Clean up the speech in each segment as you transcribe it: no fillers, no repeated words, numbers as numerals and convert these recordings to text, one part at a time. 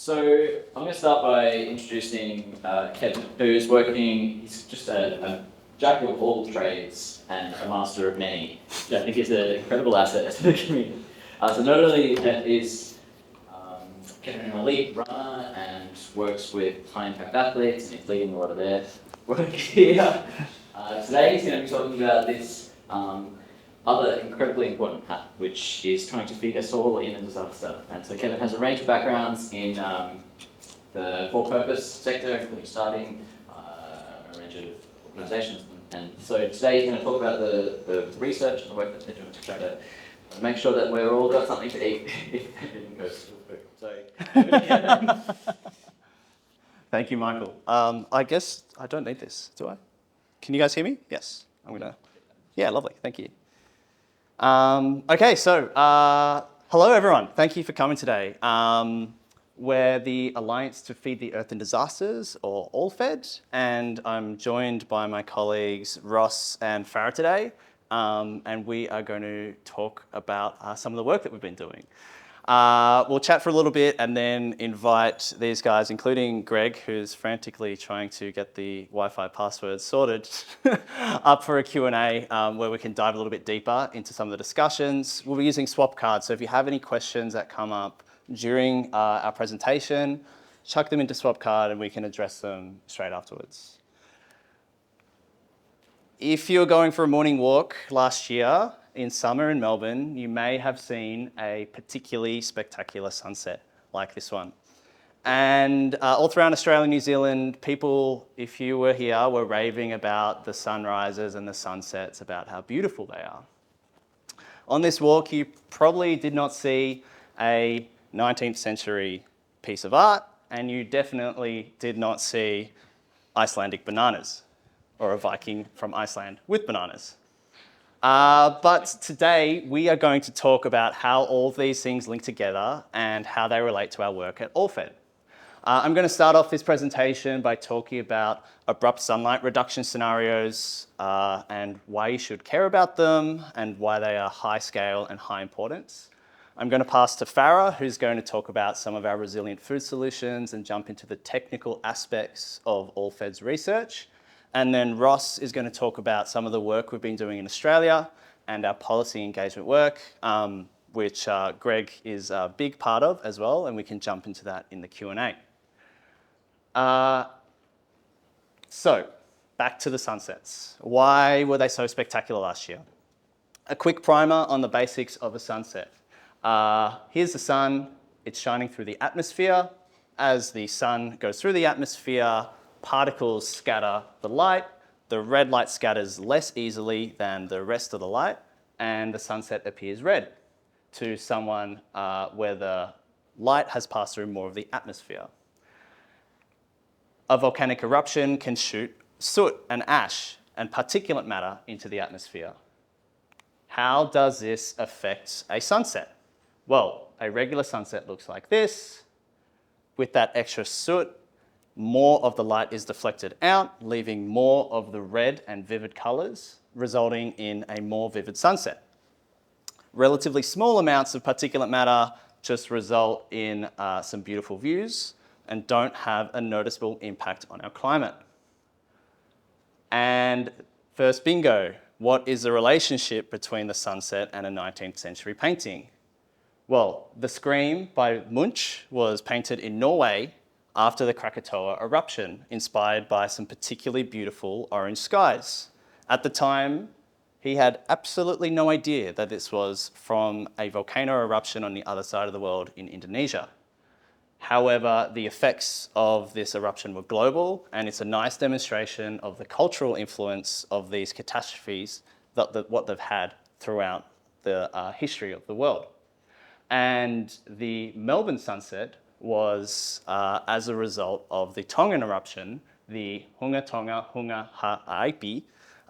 So I'm going to start by introducing Kevin, who's working, he's just a jack of all trades and a master of many, which I think is an incredible asset to the community. So not only is Kevin an elite runner and works with high impact athletes and he's leading a lot of their work here, today he's going to be talking about this other incredibly important hat, which is trying to feed us all in a disaster. And so Kevin has a range of backgrounds in the for-purpose sector, including starting a range of organisations. And so today he's going to talk about the research and the work that they're doing to try to make sure that we're all got something to eat if everything goes to food. So, Thank you, Michael. I guess I don't need this, do I? Can you guys hear me? Yes. I'm gonna. Yeah, lovely. Thank you. Okay, so hello everyone. Thank you for coming today. We're the Alliance to Feed the Earth in Disasters, or ALLFED, and I'm joined by my colleagues Ross and Farah today, and we are going to talk about some of the work that we've been doing. We'll chat for a little bit and then invite these guys, including Greg, who's frantically trying to get the Wi-Fi password sorted, up for a Q&A where we can dive a little bit deeper into some of the discussions. We'll be using swap cards, so if you have any questions that come up during our presentation, chuck them into swap card and we can address them straight afterwards. If you're going for a morning walk last year, in summer in Melbourne, you may have seen a particularly spectacular sunset like this one. And all throughout Australia and New Zealand, people, if you were here, were raving about the sunrises and the sunsets, about how beautiful they are. On this walk, you probably did not see a 19th century piece of art, and you definitely did not see Icelandic bananas, or a Viking from Iceland with bananas. But today we are going to talk about how all of these things link together and how they relate to our work at ALLFED. I'm going to start off this presentation by talking about abrupt sunlight reduction scenarios and why you should care about them and why they are high scale and high importance. I'm going to pass to Farah, who's going to talk about some of our resilient food solutions and jump into the technical aspects of ALLFED's research. And then Ross is going to talk about some of the work we've been doing in Australia and our policy engagement work, which Greg is a big part of as well, and we can jump into that in the Q&A. So, back to the sunsets. Why were they so spectacular last year? A quick primer on the basics of a sunset. Here's the sun. It's shining through the atmosphere. As the sun goes through the atmosphere, particles scatter the light. The red light scatters less easily than the rest of the light, and the sunset appears red to someone where the light has passed through more of the atmosphere. A volcanic eruption can shoot soot and ash and particulate matter into the atmosphere. How does this affect a sunset? Well, a regular sunset looks like this. With that extra soot, more of the light is deflected out, leaving more of the red and vivid colours, resulting in a more vivid sunset. Relatively small amounts of particulate matter just result in some beautiful views and don't have a noticeable impact on our climate. And first bingo, what is the relationship between the sunset and a 19th century painting? Well, The Scream by Munch was painted in Norway after the Krakatoa eruption, inspired by some particularly beautiful orange skies. At the time, he had absolutely no idea that this was from a volcano eruption on the other side of the world in Indonesia. However, the effects of this eruption were global, and it's a nice demonstration of the cultural influence of these catastrophes, what they've had throughout the history of the world. And the Melbourne sunset was as a result of the Tongan eruption, the Hunga Tonga Hunga Ha'aipi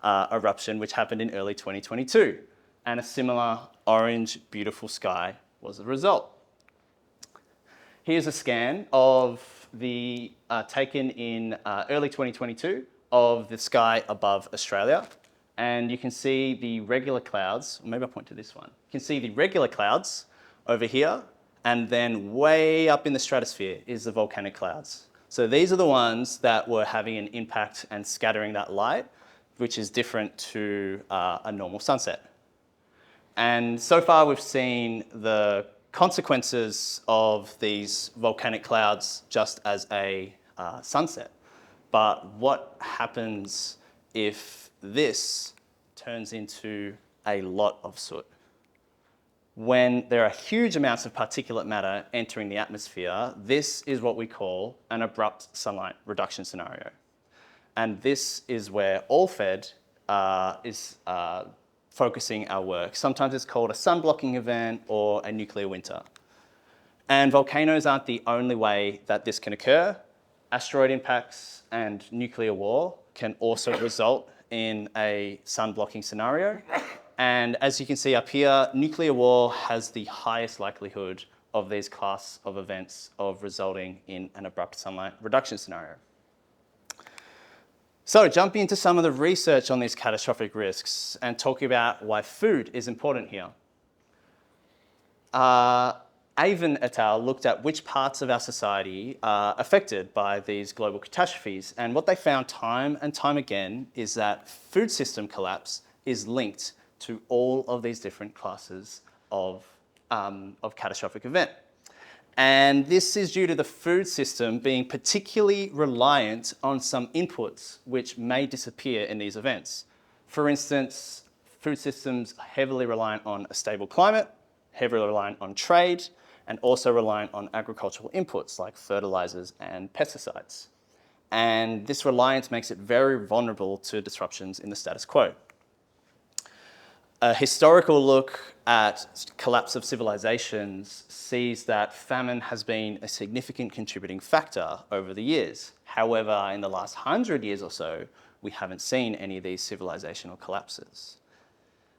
eruption, which happened in early 2022. And a similar orange, beautiful sky was the result. Here's a scan of the taken in early 2022 of the sky above Australia. And you can see the regular clouds, maybe I'll point to this one. You can see the regular clouds over here, And then way up in the stratosphere is the volcanic clouds. So these are the ones that were having an impact and scattering that light, which is different to a normal sunset. And so far we've seen the consequences of these volcanic clouds just as a sunset. But what happens if this turns into a lot of soot? When there are huge amounts of particulate matter entering the atmosphere, this is what we call an abrupt sunlight reduction scenario. And this is where ALLFED is focusing our work. Sometimes it's called a sun blocking event or a nuclear winter. And volcanoes aren't the only way that this can occur. Asteroid impacts and nuclear war can also result in a sun blocking scenario. And as you can see up here, nuclear war has the highest likelihood of these class of events of resulting in an abrupt sunlight reduction scenario. So jumping into some of the research on these catastrophic risks and talking about why food is important here. Avon et al. Looked at which parts of our society are affected by these global catastrophes. And what they found time and time again is that food system collapse is linked to all of these different classes of catastrophic event. And this is due to the food system being particularly reliant on some inputs which may disappear in these events. For instance, food systems are heavily reliant on a stable climate, heavily reliant on trade, and also reliant on agricultural inputs like fertilizers and pesticides. And this reliance makes it very vulnerable to disruptions in the status quo. A historical look at collapse of civilizations sees that famine has been a significant contributing factor over the years. However, in the last 100 years or so, we haven't seen any of these civilizational collapses.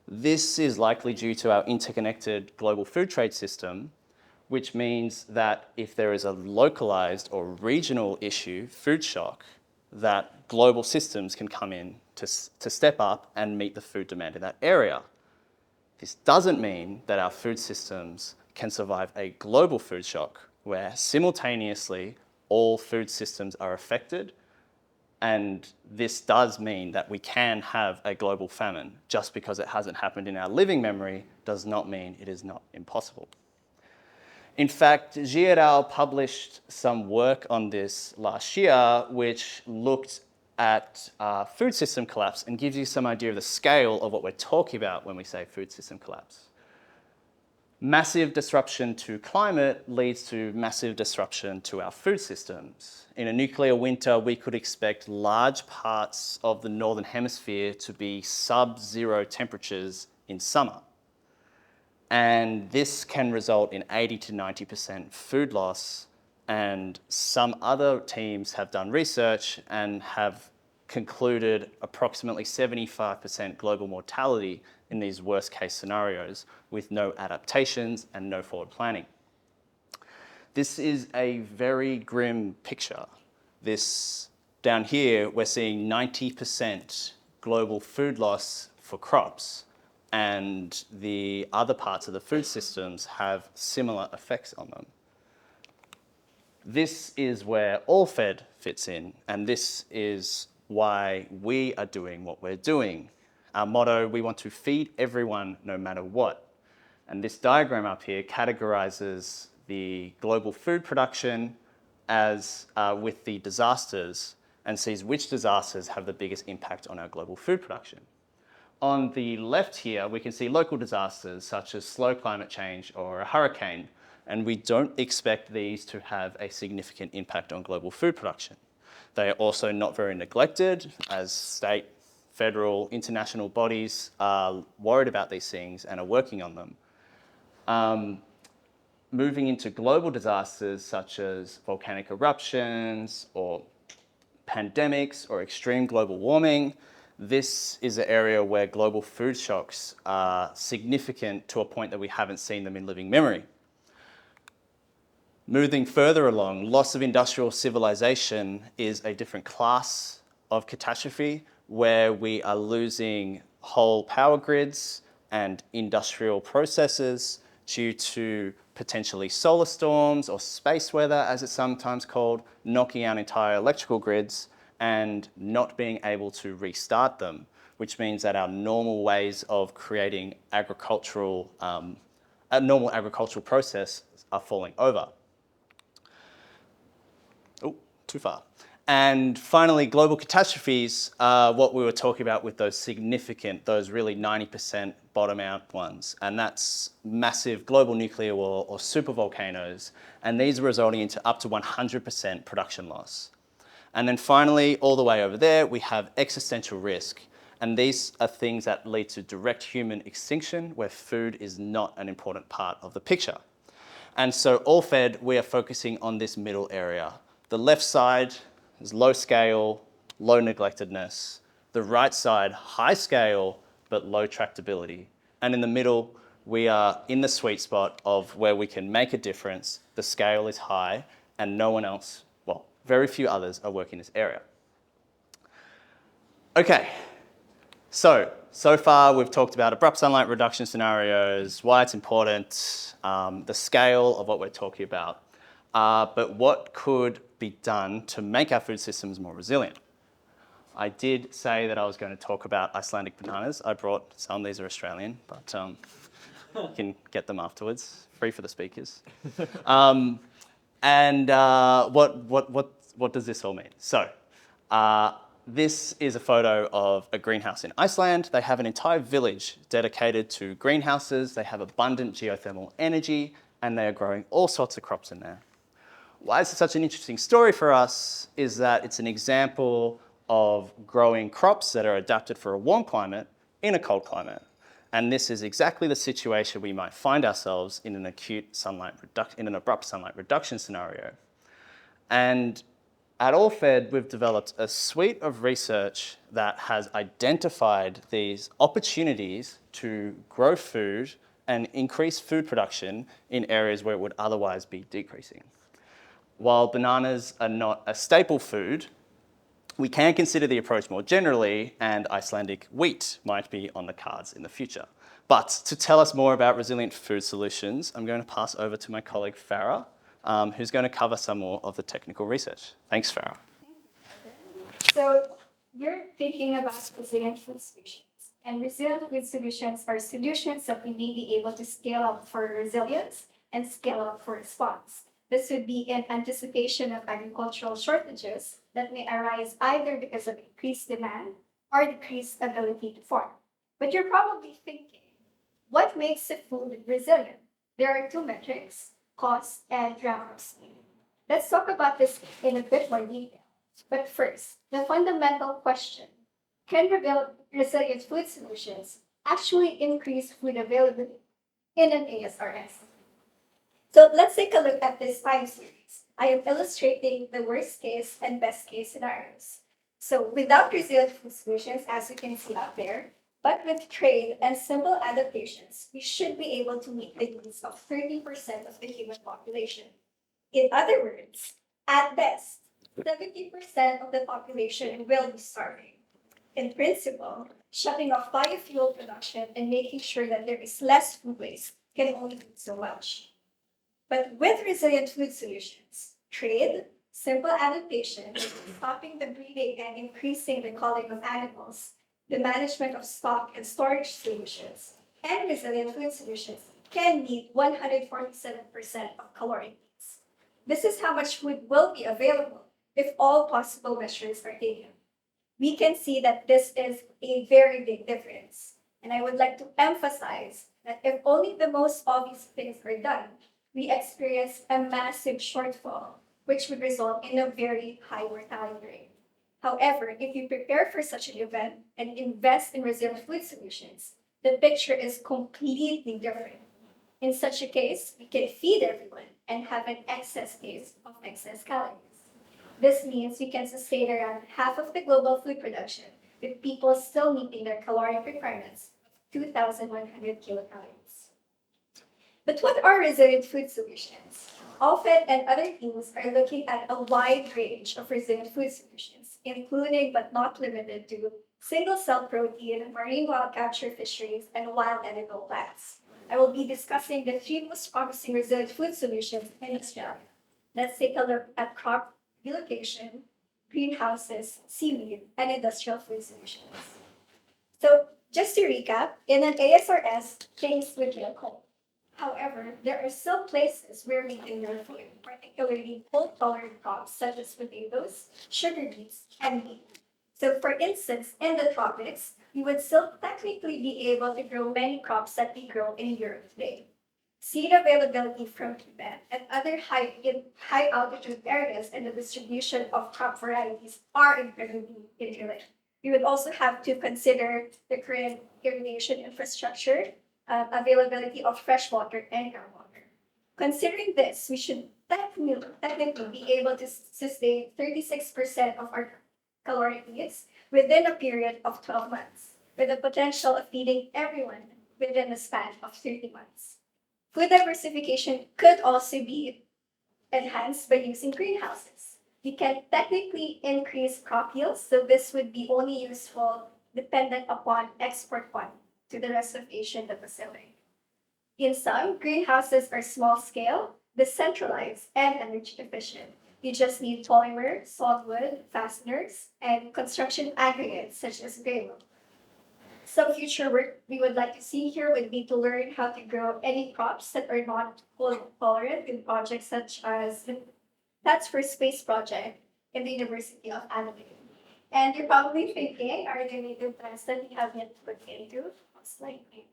This is likely due to our interconnected global food trade system, which means that if there is a localized or regional issue, food shock, that global systems can come in to step up and meet the food demand in that area. This doesn't mean that our food systems can survive a global food shock where simultaneously all food systems are affected, and this does mean that we can have a global famine. Just because it hasn't happened in our living memory does not mean it is not impossible. In fact, Xie et al. Published some work on this last year, which looked at food system collapse and gives you some idea of the scale of what we're talking about when we say food system collapse. Massive disruption to climate leads to massive disruption to our food systems. In a nuclear winter, we could expect large parts of the northern hemisphere to be sub-zero temperatures in summer. And this can result in 80 to 90% food loss. And some other teams have done research and have concluded approximately 75% global mortality in these worst case scenarios with no adaptations and no forward planning. This is a very grim picture. This down here, we're seeing 90% global food loss for crops, and the other parts of the food systems have similar effects on them. This is where ALLFED fits in, and this is why we are doing what we're doing. Our motto, we want to feed everyone no matter what. And this diagram up here categorizes the global food production as with the disasters and sees which disasters have the biggest impact on our global food production. On the left here, we can see local disasters such as slow climate change or a hurricane, and we don't expect these to have a significant impact on global food production. They are also not very neglected, as state, federal, international bodies are worried about these things and are working on them. Moving into global disasters such as volcanic eruptions or pandemics or extreme global warming, this is an area where global food shocks are significant to a point that we haven't seen them in living memory. Moving further along, loss of industrial civilization is a different class of catastrophe where we are losing whole power grids and industrial processes due to potentially solar storms or space weather, as it's sometimes called, knocking out entire electrical grids and not being able to restart them, which means that our normal ways of creating a normal agricultural process are falling over. Oh, too far. And finally, global catastrophes are what we were talking about with those significant, those really 90% bottom out ones. And that's massive global nuclear war or supervolcanoes. And these are resulting into up to 100% production loss. And then finally, all the way over there, we have existential risk. And these are things that lead to direct human extinction where food is not an important part of the picture. And so ALLFED, we are focusing on this middle area. The left side is low scale, low neglectedness. The right side, high scale, but low tractability. And in the middle, we are in the sweet spot of where we can make a difference. The scale is high and no one else, well, very few others are working in this area. Okay, so far we've talked about abrupt sunlight reduction scenarios, why it's important, the scale of what we're talking about. But what could be done to make our food systems more resilient? I did say that I was going to talk about Icelandic bananas. I brought some, these are Australian, but you can get them afterwards, free for the speakers. What does this all mean? So, this is a photo of a greenhouse in Iceland. They have an entire village dedicated to greenhouses. They have abundant geothermal energy, and they are growing all sorts of crops in there. Why is it such an interesting story for us is that it's an example of growing crops that are adapted for a warm climate in a cold climate. And this is exactly the situation we might find ourselves in an abrupt sunlight reduction scenario. And at ALLFED, we've developed a suite of research that has identified these opportunities to grow food and increase food production in areas where it would otherwise be decreasing. While bananas are not a staple food, we can consider the approach more generally, and Icelandic wheat might be on the cards in the future. But to tell us more about resilient food solutions, I'm going to pass over to my colleague Farah, who's going to cover some more of the technical research. Thanks, Farah. So you're thinking about resilient food solutions. And resilient food solutions are solutions that we may be able to scale up for resilience and scale up for response. This would be in anticipation of agricultural shortages that may arise either because of increased demand or decreased ability to farm. But you're probably thinking, what makes a food resilient? There are two metrics, cost and ramps. Let's talk about this in a bit more detail. But first, the fundamental question, can resilient food solutions actually increase food availability in an ASRS? So let's take a look at this time series. I am illustrating the worst case and best case scenarios. So without resilient food solutions, as you can see up there, but with trade and simple adaptations, we should be able to meet the needs of 30% of the human population. In other words, at best, 70% of the population will be starving. In principle, shutting off biofuel production and making sure that there is less food waste can only do so much. But with resilient food solutions, trade, simple adaptation, stopping the breeding and increasing the culling of animals, the management of stock and storage solutions, and resilient food solutions can meet 147% of caloric needs. This is how much food will be available if all possible measures are taken. We can see that this is a very big difference. And I would like to emphasize that if only the most obvious things are done, we experience a massive shortfall, which would result in a very high mortality rate. However, if you prepare for such an event and invest in resilient food solutions, the picture is completely different. In such a case, we can feed everyone and have an excess case of excess calories. This means we can sustain around half of the global food production with people still meeting their caloric requirements of 2,100 kilocalories. But what are resilient food solutions? ALLFED and other teams are looking at a wide range of resilient food solutions, including but not limited to single-cell protein, marine wild capture fisheries, and wild edible plants. I will be discussing the 3 most promising resilient food solutions in Australia. Let's take a look at crop relocation, greenhouses, seaweed, and industrial food solutions. So, just to recap, in an ASRS, things would be cold. However, there are still places where we can grow food, particularly cold-tolerant crops such as potatoes, sugar beets, and wheat. So, for instance, in the tropics, we would still technically be able to grow many crops that we grow in Europe today. Seed availability from Tibet and other high altitude areas and the distribution of crop varieties are incredibly interlinked. We would also have to consider the current irrigation infrastructure, availability of fresh water and groundwater. Considering this, we should technically be able to sustain 36% of our caloric needs within a period of 12 months, with the potential of feeding everyone within a span of 30 months. Food diversification could also be enhanced by using greenhouses. We can technically increase crop yields, so this would be only useful dependent upon export one to the rest of Asia and the Pacific. In sum, greenhouses are small scale, decentralized, and energy efficient. You just need polymer, softwood, fasteners, and construction aggregates such as gravel. Some future work we would like to see here would be to learn how to grow any crops that are not cold tolerant in projects such as that's for space project in the University of Adelaide. And you're probably thinking, are there native plants that we have yet to look into? Most likely.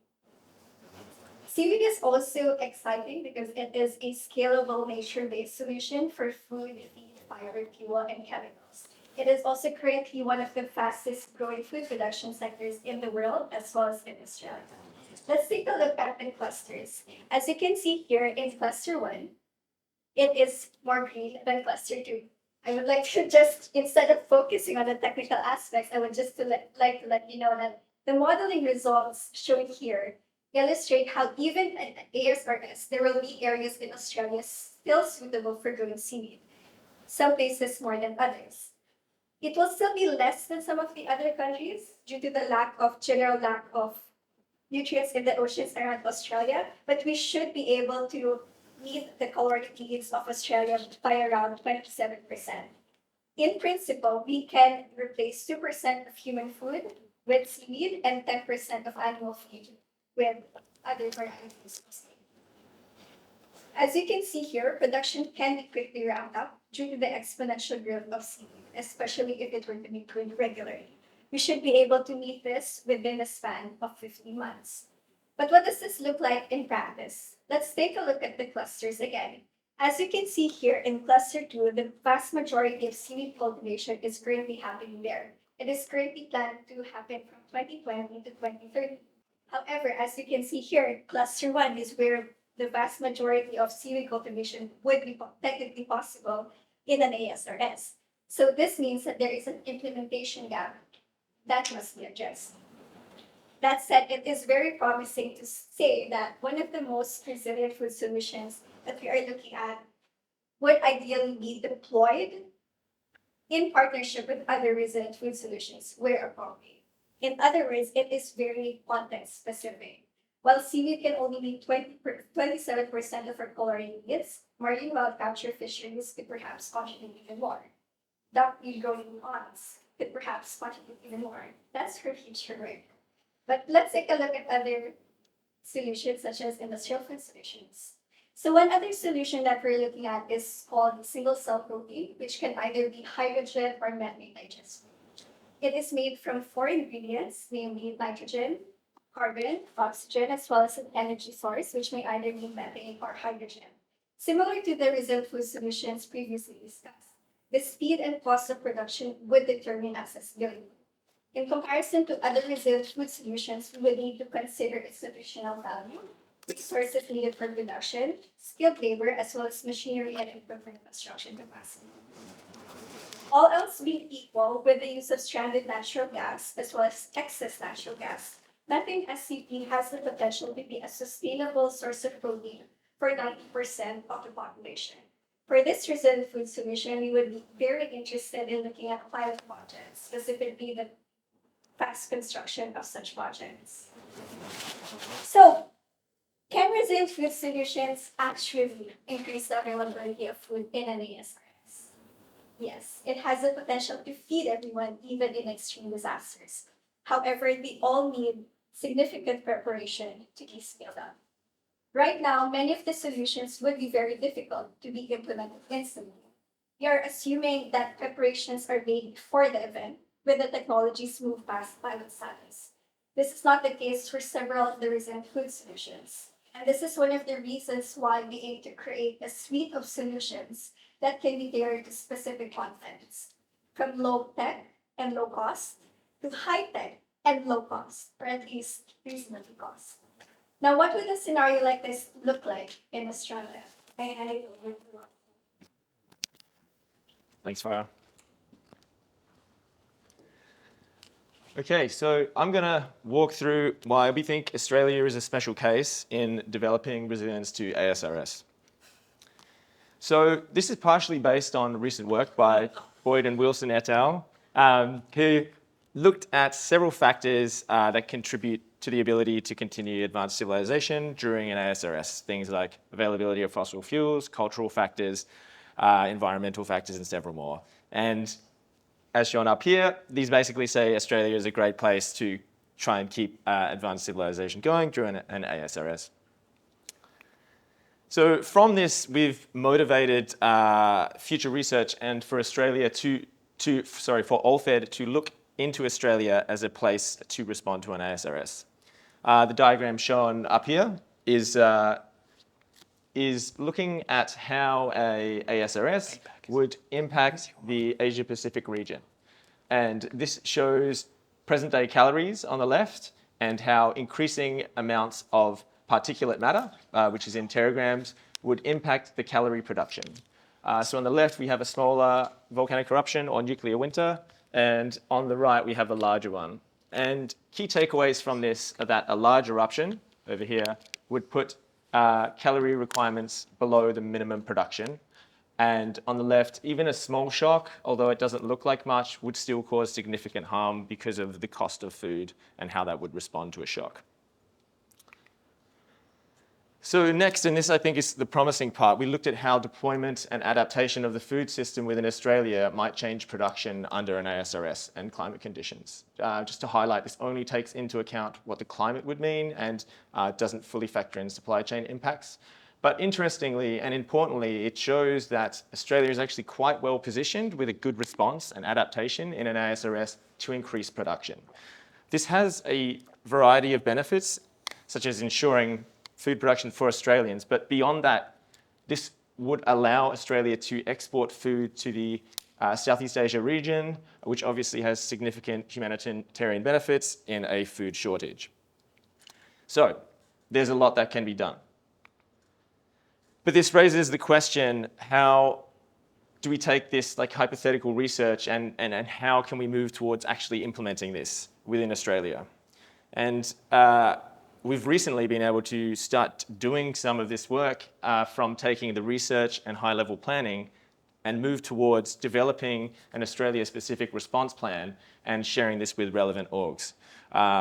Seaweed is also exciting because it is a scalable nature-based solution for food, feed, fiber, fuel, and chemicals. It is also currently one of the fastest growing food production sectors in the world, as well as in Australia. Let's take a look at the clusters. As you can see here in cluster 1, it is more green than cluster 2. I would like to just, instead of focusing on the technical aspects, I would just like to let you know that the modeling results shown here illustrate how even at ASRS, there will be areas in Australia still suitable for growing seaweed, some places more than others. It will still be less than some of the other countries due to the general lack of nutrients in the oceans around Australia, but we should be able to meet the caloric needs of Australia by around 27%. In principle, we can replace 2% of human food with seaweed and 10% of animal feed with other varieties. As you can see here, production can be quickly ramped up due to the exponential growth of seaweed, especially if it were to be grown regularly. We should be able to meet this within a span of 15 months. But what does this look like in practice? Let's take a look at the clusters again. As you can see here in cluster 2, the vast majority of seaweed cultivation is currently happening there. It is currently planned to happen from 2020 to 2030. However, as you can see here, cluster 1 is where the vast majority of seaweed cultivation would be technically possible in an ASRS. So this means that there is an implementation gap that must be addressed. That said, it is very promising to say that one of the most resilient food solutions that we are looking at would ideally be deployed in partnership with other resilient food solutions where appropriate. In other words, it is very context specific. While seaweed can only meet 27% of our caloric needs, marine wild capture fisheries could perhaps contribute even more. Duckweed growing ponds could perhaps contribute even more. That's for future work. But let's take a look at other solutions such as industrial food solutions. So one other solution that we're looking at is called single cell protein, which can either be hydrogen or methane digest. It is made from 4 ingredients, namely nitrogen, carbon, oxygen, as well as an energy source, which may either be methane or hydrogen. Similar to the resilient food solutions previously discussed, the speed and cost of production would determine accessibility. In comparison to other resilient food solutions, we would need to consider its nutritional value, resources needed for production, skilled labor, as well as machinery and equipment construction capacity. All else being equal, with the use of stranded natural gas as well as excess natural gas, methane SCP has the potential to be a sustainable source of protein for 90% of the population. For this resilient food solution, we would be very interested in looking at pilot projects, specifically the fast construction of such projects. So, resilient food solutions actually increase the availability of food in an ASRS. Yes, it has the potential to feed everyone, even in extreme disasters. However, they all need significant preparation to be scaled up. Right now, many of the solutions would be very difficult to be implemented instantly. We are assuming that preparations are made before the event, when the technologies move past pilot status. This is not the case for several of the recent food solutions. And this is one of the reasons why we aim to create a suite of solutions that can be tailored to specific contexts, from low tech and low cost to high tech and low cost, or at least reasonably cost. Now, what would a scenario like this look like in Australia? Thanks, Farah. Okay, so I'm going to walk through why we think Australia is a special case in developing resilience to ASRS. So this is partially based on recent work by Boyd and Wilson et al., who looked at several factors that contribute to the ability to continue advanced civilization during an ASRS, things like availability of fossil fuels, cultural factors, environmental factors, and several more. And as shown up here, these basically say Australia is a great place to try and keep advanced civilization going during an ASRS. So from this, we've motivated future research and for Australia for ALLFED to look into Australia as a place to respond to an ASRS. The diagram shown up here is looking at how a ASRS would impact the Asia-Pacific region. And this shows present-day calories on the left and how increasing amounts of particulate matter, which is in teragrams, would impact the calorie production. So on the left, we have a smaller volcanic eruption or nuclear winter, and on the right, we have a larger one. And key takeaways from this are that a large eruption over here would put calorie requirements below the minimum production. And on the left, even a small shock, although it doesn't look like much, would still cause significant harm because of the cost of food and how that would respond to a shock. So next, and this I think is the promising part, we looked at how deployment and adaptation of the food system within Australia might change production under an ASRS and climate conditions. Just to highlight, this only takes into account what the climate would mean and doesn't fully factor in supply chain impacts. But interestingly and importantly, it shows that Australia is actually quite well positioned with a good response and adaptation in an ASRS to increase production. This has a variety of benefits, such as ensuring food production for Australians, but beyond that, this would allow Australia to export food to the Southeast Asia region, which obviously has significant humanitarian benefits in a food shortage. So there's a lot that can be done. But this raises the question, how do we take this like hypothetical research and how can we move towards actually implementing this within Australia? And we've recently been able to start doing some of this work from taking the research and high-level planning and move towards developing an Australia-specific response plan and sharing this with relevant orgs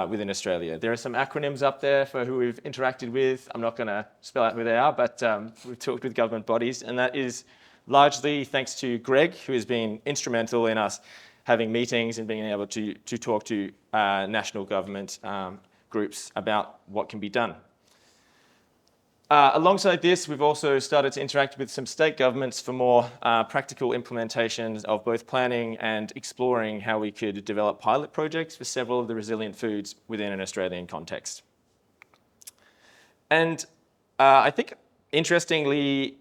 within Australia. There are some acronyms up there for who we've interacted with. I'm not going to spell out who they are, but we've talked with government bodies, and that is largely thanks to Greg, who has been instrumental in us having meetings and being able to talk to national government groups about what can be done. Alongside this, we've also started to interact with some state governments for more practical implementations of both planning and exploring how we could develop pilot projects for several of the resilient foods within an Australian context. And I think, interestingly,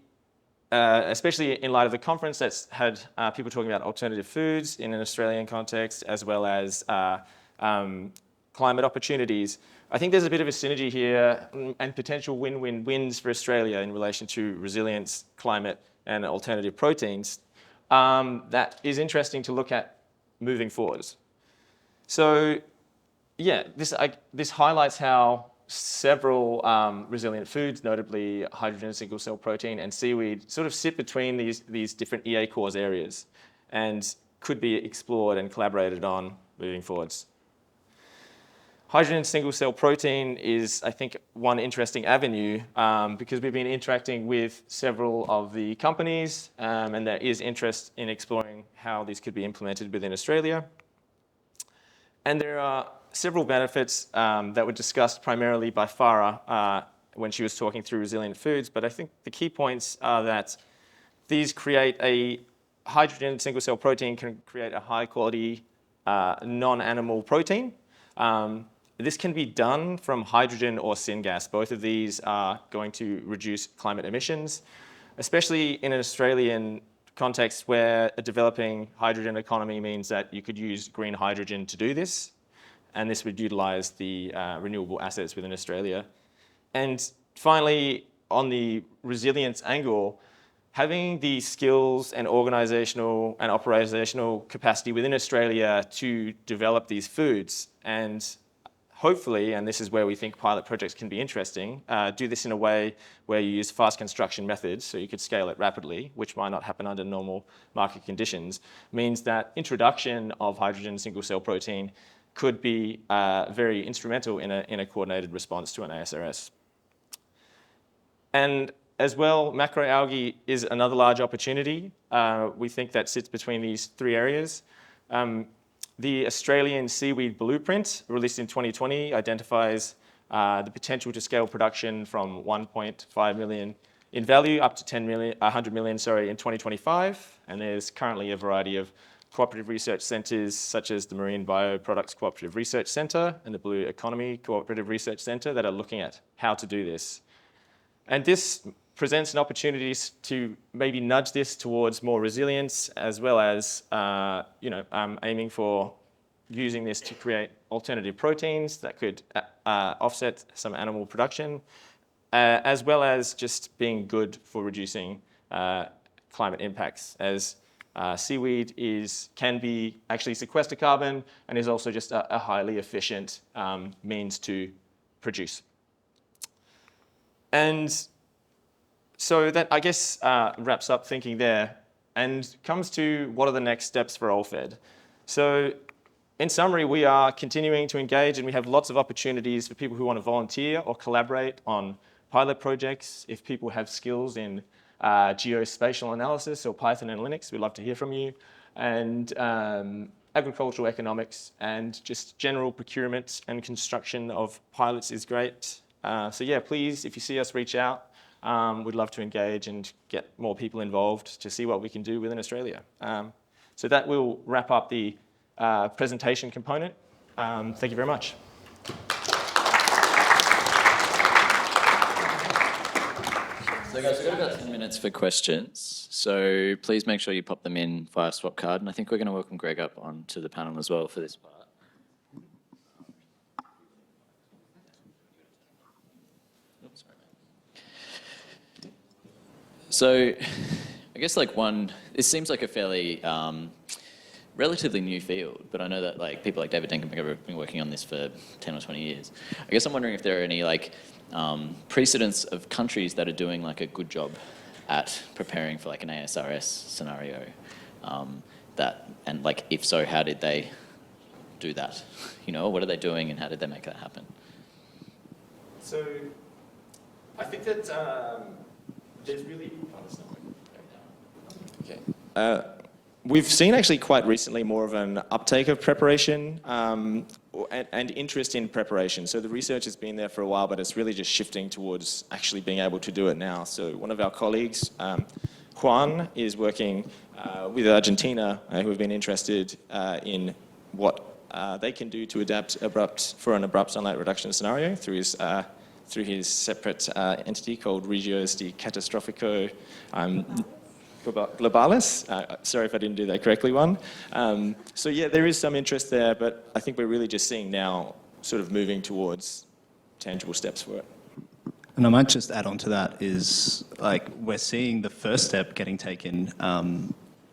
especially in light of the conference that's had people talking about alternative foods in an Australian context, as well as climate opportunities, I think there's a bit of a synergy here and potential win-win-wins for Australia in relation to resilience, climate, and alternative proteins that is interesting to look at moving forwards. So yeah, this highlights how several resilient foods, notably hydrogen single-cell protein and seaweed, sort of sit between these different EA cause areas and could be explored and collaborated on moving forwards. hydrogen single-cell protein is, I think, one interesting avenue because we've been interacting with several of the companies and there is interest in exploring how these could be implemented within Australia. And there are several benefits that were discussed primarily by Farah when she was talking through resilient foods, but I think the key points are that these create a hydrogen single-cell protein can create a high-quality non-animal protein. This can be done from hydrogen or syngas. Both of these are going to reduce climate emissions, especially in an Australian context where a developing hydrogen economy means that you could use green hydrogen to do this, and this would utilize the renewable assets within Australia. And finally, on the resilience angle, having the skills and organizational and operational capacity within Australia to develop these foods and hopefully, and this is where we think pilot projects can be interesting, do this in a way where you use fast construction methods so you could scale it rapidly, which might not happen under normal market conditions, means that introduction of hydrogen single-cell protein could be very instrumental in a coordinated response to an ASRS. And as well, macroalgae is another large opportunity. We think that sits between these three areas. The Australian Seaweed Blueprint, released in 2020, identifies the potential to scale production from 1.5 million in value up to 100 million in 2025. And there's currently a variety of cooperative research centres such as the Marine Bioproducts Cooperative Research Centre and the Blue Economy Cooperative Research Centre that are looking at how to do this. And this presents an opportunity to maybe nudge this towards more resilience, as well as aiming for using this to create alternative proteins that could offset some animal production, as well as just being good for reducing climate impacts, as seaweed can be actually sequester carbon and is also just a highly efficient means to produce. And so that, I guess, wraps up thinking there and comes to what are the next steps for ALLFED. So in summary, we are continuing to engage and we have lots of opportunities for people who want to volunteer or collaborate on pilot projects. If people have skills in geospatial analysis or Python and Linux, we'd love to hear from you. And agricultural economics and just general procurement and construction of pilots is great. So yeah, please, if you see us, reach out. We'd love to engage and get more people involved to see what we can do within Australia. So that will wrap up the presentation component. Thank you very much. So guys, we've got about 10 minutes for questions. So please make sure you pop them in via swap card. And I think we're going to welcome Greg up onto the panel as well for this part. Oops, sorry. So I guess it seems like a fairly relatively new field, but I know that people like David Denkenberger have been working on this for 10 or 20 years. I guess I'm wondering if there are any precedents of countries that are doing a good job at preparing for an ASRS scenario. If so, how did they do that? What are they doing and how did they make that happen? So I think that there's really... Okay. We've seen actually quite recently more of an uptake of preparation and interest in preparation. So the research has been there for a while, but it's really just shifting towards actually being able to do it now. So one of our colleagues, Juan, is working with Argentina, who have been interested in what they can do to adapt for an abrupt sunlight reduction scenario through his separate entity called Regios de Catastrófico Globales. Sorry if I didn't do that correctly, Juan. So yeah, there is some interest there, but I think we're really just seeing now sort of moving towards tangible steps for it. And I might just add on to that is we're seeing the first step getting taken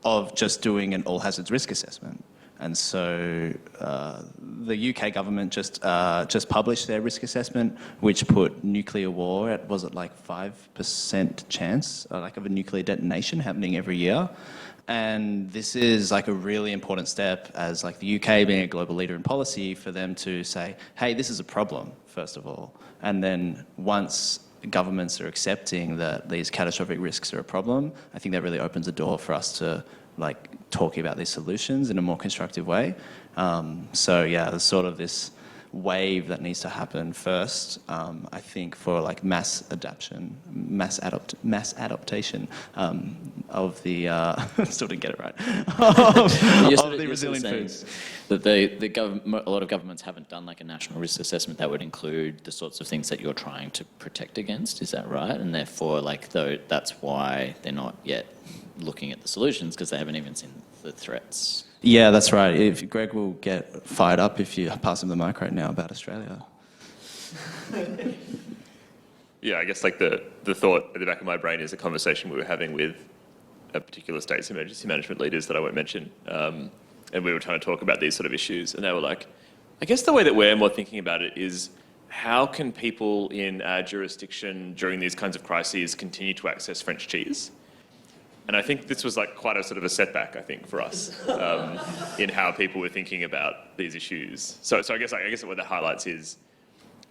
of just doing an all hazards risk assessment. And so the UK government just published their risk assessment, which put nuclear war at, was it like 5% chance like of a nuclear detonation happening every year. And this is like a really important step as like the UK being a global leader in policy for them to say, hey, this is a problem, first of all. And then once governments are accepting that these catastrophic risks are a problem, I think that really opens the door for us to like talking about these solutions in a more constructive way. So yeah, there's sort of this wave that needs to happen first, I think, for like mass adaptation of the still didn't get it right of the resilient foods. That the government, a lot of governments haven't done like a national risk assessment that would include the sorts of things that you're trying to protect against. Is that right? And therefore, like, though, that's why they're not yet looking at the solutions, because they haven't even seen the threats. Yeah, that's right. If Greg will get fired up if you pass him the mic right now about Australia. Yeah, I guess like the thought at the back of my brain is a conversation we were having with a particular state's emergency management leaders that I won't mention. And we were trying to talk about these sort of issues. And they were like, I guess the way that we're more thinking about it is how can people in our jurisdiction during these kinds of crises continue to access French cheese? And I think this was like quite a sort of a setback, I think, for us in how people were thinking about these issues. So I guess what that highlights is,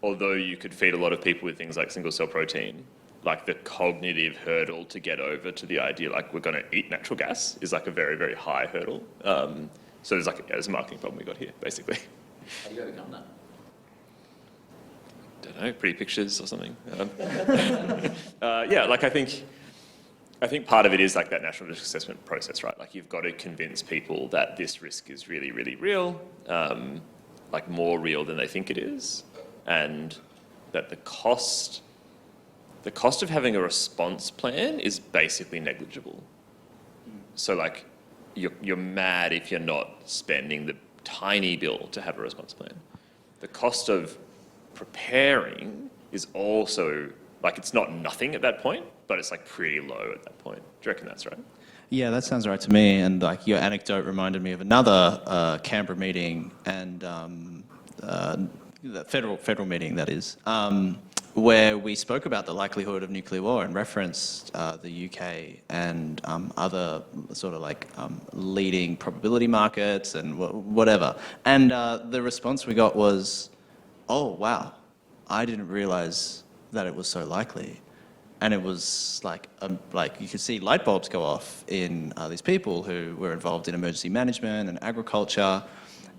although you could feed a lot of people with things like single-cell protein, like the cognitive hurdle to get over to the idea like we're going to eat natural gas is like a very, very high hurdle. So there's a marketing problem we got here, basically. How do you overcome that? Don't know, pretty pictures or something. Yeah, like I think part of it is like that national risk assessment process, right? Like you've got to convince people that this risk is really, really real, like more real than they think it is, and that the cost of having a response plan is basically negligible. So like you're mad if you're not spending the tiny bill to have a response plan. The cost of preparing is also, like, it's not nothing at that point, but it's like pretty low at that point. Do you reckon that's right? Yeah, that sounds right to me. And like your anecdote reminded me of another Canberra meeting and the federal meeting, that is, where we spoke about the likelihood of nuclear war and referenced the UK and other sort of like leading probability markets and whatever. And the response we got was, oh, wow, I didn't realize that it was so likely. And it was like you could see light bulbs go off in these people who were involved in emergency management and agriculture.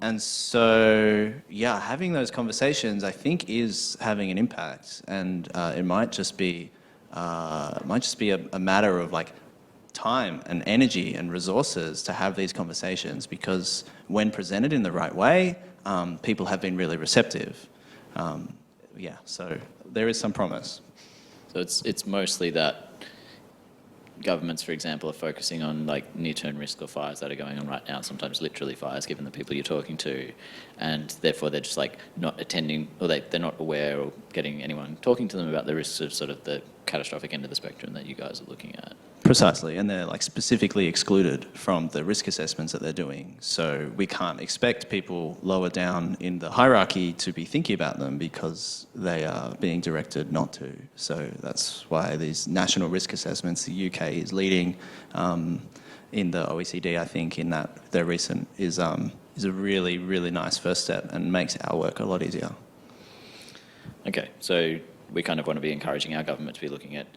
And so, yeah, having those conversations, I think, is having an impact. And it might just be a matter of like time and energy and resources to have these conversations, because when presented in the right way, people have been really receptive. Yeah, so there is some promise. So it's mostly that governments, for example, are focusing on like near-term risk or fires that are going on right now, sometimes literally fires, given the people you're talking to, and therefore they're just like not attending, or they're not aware or getting anyone talking to them about the risks of sort of the catastrophic end of the spectrum that you guys are looking at. Precisely, and they're like specifically excluded from the risk assessments that they're doing. So we can't expect people lower down in the hierarchy to be thinking about them because they are being directed not to. So that's why these national risk assessments, the UK is leading in the OECD, I think, in that their recent is a really, really nice first step and makes our work a lot easier. Okay, so we kind of want to be encouraging our government to be looking at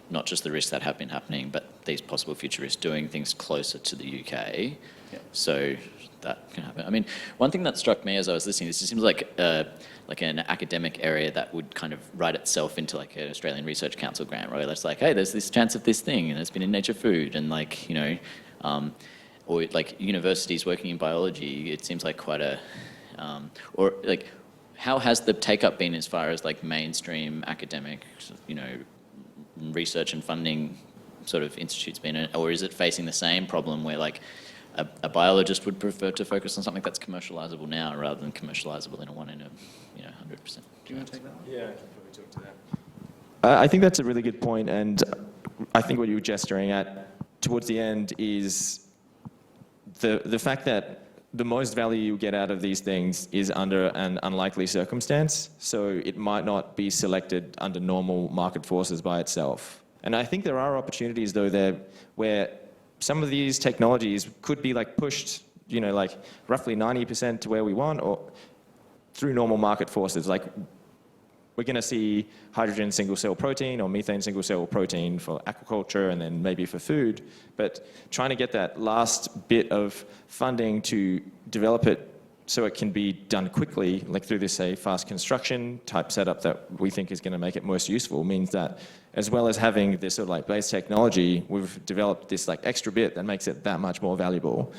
not just the risks that have been happening, but these possible future risks, doing things closer to the UK. Yeah. So that can happen. I mean, one thing that struck me as I was listening, this seems like an academic area that would kind of write itself into like an Australian Research Council grant, right? It's like, hey, there's this chance of this thing, and it's been in Nature Food, and like, you know, or like universities working in biology, it seems like quite a, or like, how has the take-up been as far as like mainstream academic, you know, research and funding sort of institutes been, or is it facing the same problem where like a biologist would prefer to focus on something that's commercializable now rather than commercializable in a 100%? Do you want to take that one? Yeah, I can probably talk to that. I think that's a really good point, and I think what you were gesturing at towards the end is the fact that the most value you get out of these things is under an unlikely circumstance. So it might not be selected under normal market forces by itself. And I think there are opportunities though there where some of these technologies could be like pushed, like roughly 90% to where we want, or through normal market forces. Like we're going to see hydrogen single-cell protein or methane single-cell protein for aquaculture and then maybe for food. But trying to get that last bit of funding to develop it so it can be done quickly, like through this, say, fast construction type setup that we think is going to make it most useful, means that as well as having this sort of like base technology, we've developed this like extra bit that makes it that much more valuable.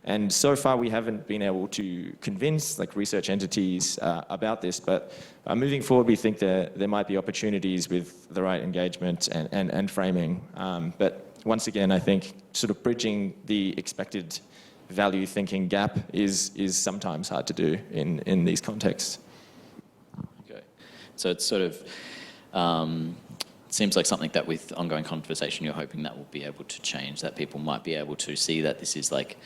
And so far, we haven't been able to convince like research entities about this, but moving forward, we think that there might be opportunities with the right engagement and framing. But once again, I think sort of bridging the expected value thinking gap is sometimes hard to do in these contexts. Okay, so it's sort of seems like something that with ongoing conversation, you're hoping that will be able to change, that people might be able to see that this is like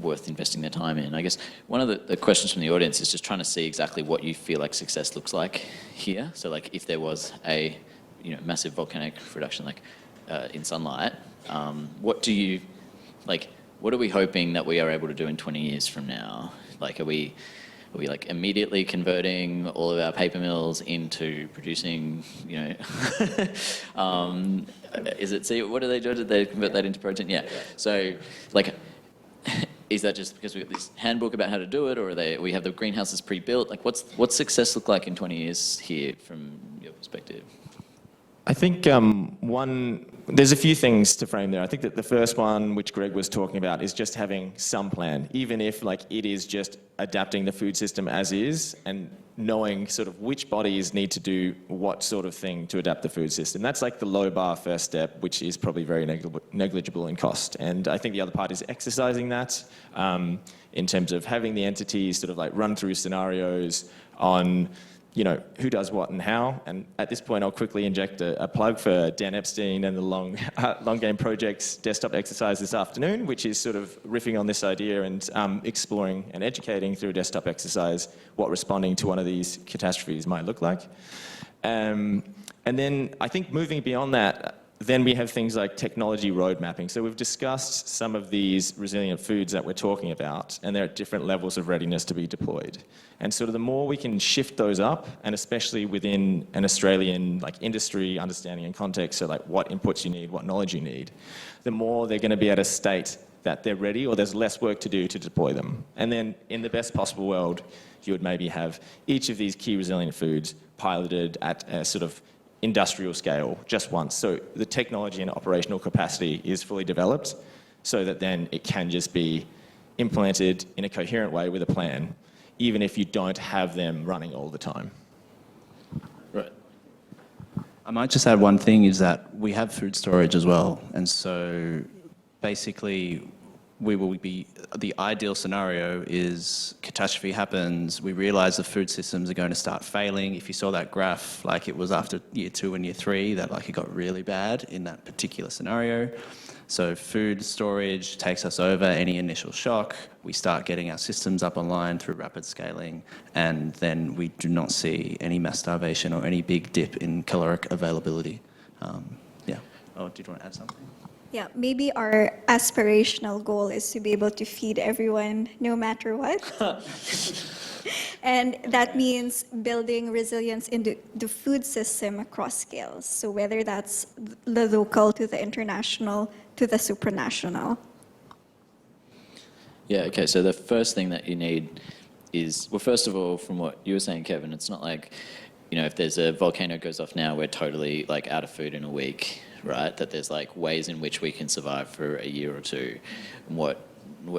worth investing their time in. I guess one of the questions from the audience is just trying to see exactly what you feel like success looks like here. So like if there was a massive volcanic reduction like in sunlight, what are we hoping that we are able to do in 20 years from now? Like are we like immediately converting all of our paper mills into producing, what do they do? Did they convert that into protein? Yeah. So like, is that just because we have this handbook about how to do it, or we have the greenhouses pre-built? Like what's success look like in 20 years here from your perspective? I think there's a few things to frame there. I think that the first one, which Greg was talking about, is just having some plan, even if like it is just adapting the food system as is and knowing sort of which bodies need to do what sort of thing to adapt the food system. That's like the low bar first step, which is probably very negligible in cost. And I think the other part is exercising that in terms of having the entities sort of like run through scenarios on who does what and how. And at this point, I'll quickly inject a plug for Dan Epstein and the Long Game Project's desktop exercise this afternoon, which is sort of riffing on this idea and exploring and educating through a desktop exercise what responding to one of these catastrophes might look like. And then I think moving beyond that, then we have things like technology road mapping. So we've discussed some of these resilient foods that we're talking about, and they're at different levels of readiness to be deployed. And sort of the more we can shift those up, and especially within an Australian like industry understanding and context, so like what inputs you need, what knowledge you need, the more they're going to be at a state that they're ready, or there's less work to do to deploy them. And then in the best possible world, you would maybe have each of these key resilient foods piloted at a sort of industrial scale just once. So the technology and operational capacity is fully developed so that then it can just be implemented in a coherent way with a plan, even if you don't have them running all the time. Right. I might just add one thing is that we have food storage as well. And so basically the ideal scenario is catastrophe happens, we realize the food systems are going to start failing. If you saw that graph, like it was after year 2 and year 3 that like it got really bad in that particular scenario. So food storage takes us over any initial shock. We start getting our systems up online through rapid scaling, and then we do not see any mass starvation or any big dip in caloric availability. Yeah. Oh, did you want to add something? Yeah, maybe our aspirational goal is to be able to feed everyone no matter what. And that means building resilience in the food system across scales. So whether that's the local to the international to the supranational. Yeah, okay, so the first thing that you need is, well, first of all, from what you were saying, Kevin, it's not like, if there's a volcano goes off now, we're totally like out of food in a week, right? That there's like ways in which we can survive for a year or two. And what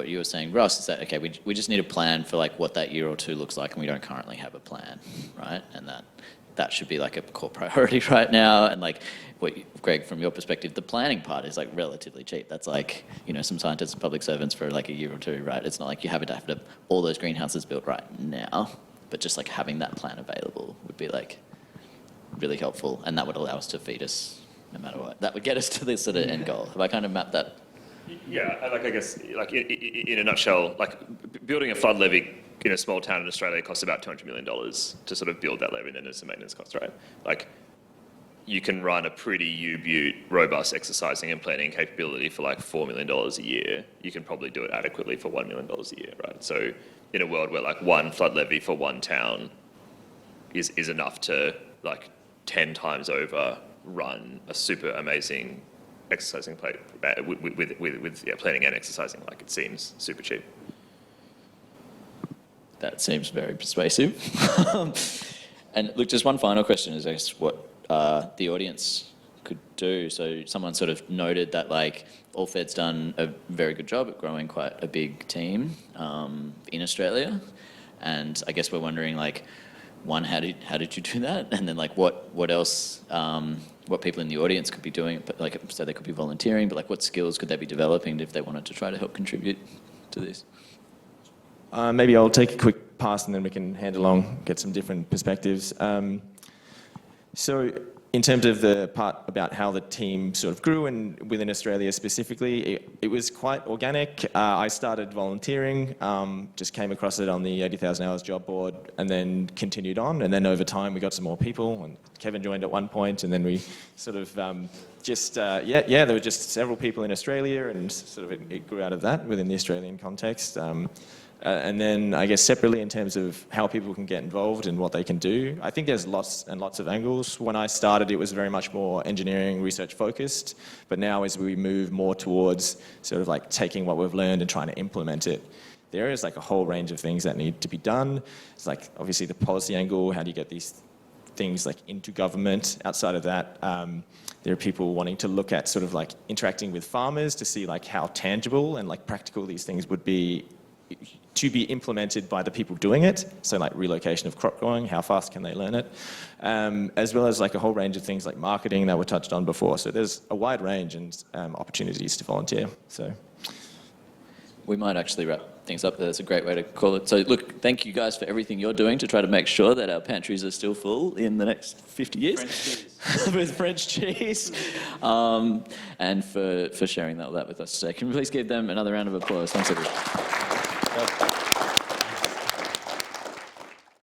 you were saying, Ross, is that, okay, we just need a plan for like what that year or two looks like, and we don't currently have a plan, right? And that should be like a core priority right now. And like, Greg, from your perspective, the planning part is like relatively cheap. That's like, some scientists and public servants for like a year or two, right? It's not like you have to have all those greenhouses built right now, but just like having that plan available would be like really helpful, and that would allow us to feed us no matter what. That would get us to this sort of end goal. Have I kind of mapped that Yeah, like I guess, like in a nutshell, like building a flood levy in a small town in Australia costs about $200 million to sort of build that levy, and then there's a maintenance cost, right? Like, you can run a pretty U-Butte, robust exercising and planning capability for like $4 million a year. You can probably do it adequately for $1 million a year, right? So in a world where like one flood levy for one town is enough to like 10 times over run a super amazing exercising play with planning and exercising, like it seems super cheap. That seems very persuasive. And look, just one final question is, I guess, what the audience could do. So someone sort of noted that like ALLFED's done a very good job at growing quite a big team in Australia, and I guess we're wondering like, one, how did you do that, and then like what else, what people in the audience could be doing, but like so they could be volunteering, but like what skills could they be developing if they wanted to try to help contribute to this? Maybe I'll take a quick pass and then we can hand along, get some different perspectives. So in terms of the part about how the team sort of grew and within Australia specifically, it was quite organic. I started volunteering, just came across it on the 80,000 hours job board and then continued on. And then over time we got some more people, and Kevin joined at one point, and then we sort of there were just several people in Australia, and sort of it grew out of that within the Australian context. And then I guess separately in terms of how people can get involved and what they can do, I think there's lots and lots of angles. When I started, it was very much more engineering research focused, but now as we move more towards sort of like taking what we've learned and trying to implement it, there is like a whole range of things that need to be done. It's like obviously the policy angle, how do you get these things like into government? Outside of that, there are people wanting to look at sort of like interacting with farmers to see like how tangible and like practical these things would be to be implemented by the people doing it. So like relocation of crop growing, how fast can they learn it? As well as like a whole range of things like marketing that were touched on before. So there's a wide range and opportunities to volunteer. So We might actually wrap things up there. That's a great way to call it. So look, thank you guys for everything you're doing to try to make sure that our pantries are still full in the next 50 years. French cheese. With French cheese. And for sharing that with us today. Can we please give them another round of applause? Thanks everyone.